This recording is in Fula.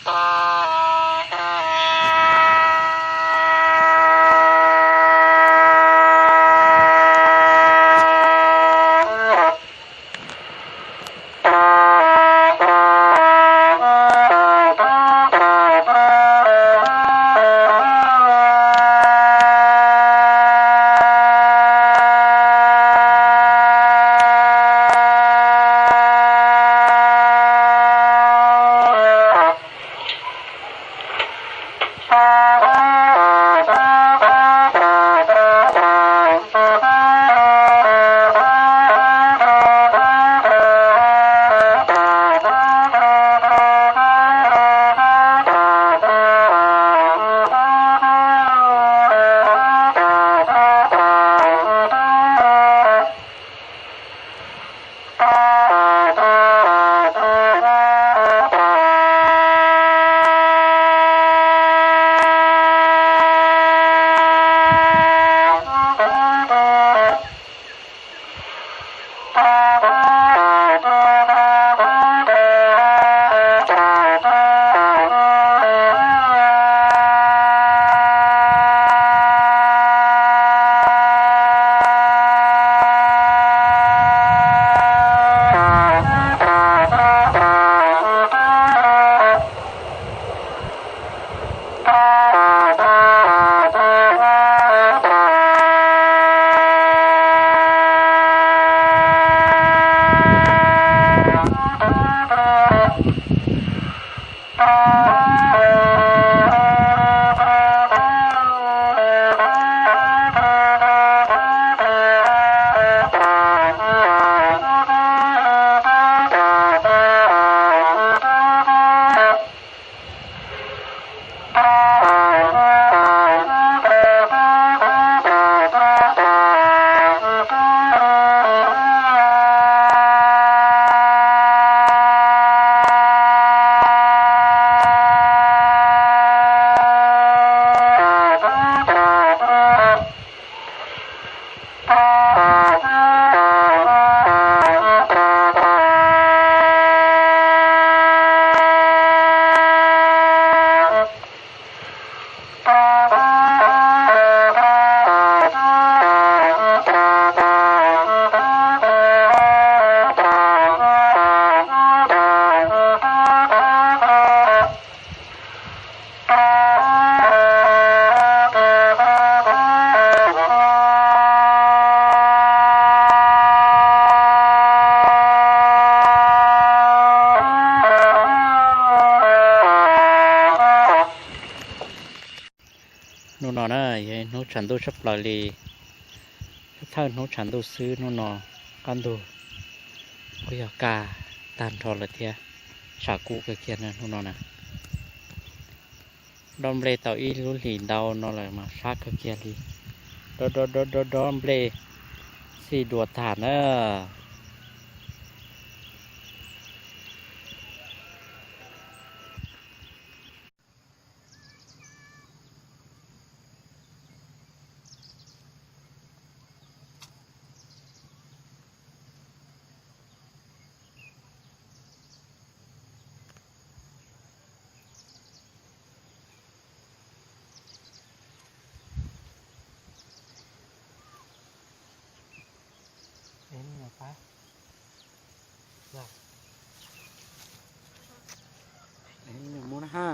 นู่นนอนะยัยนู่นฉันดูชับปลาลีถ้านู่นฉันดูซื้อนู่นนอกันดูก็อยากกาตานทอละเทียชากูกะเกียนนะนู่นนอนะดอมเบลเต่าอีรู้หลีดาวนอเลยมาชากกะเกียลีดอมเบลสี่ดวดฐานเนอะนี่นะป้านี่มูนะฮะ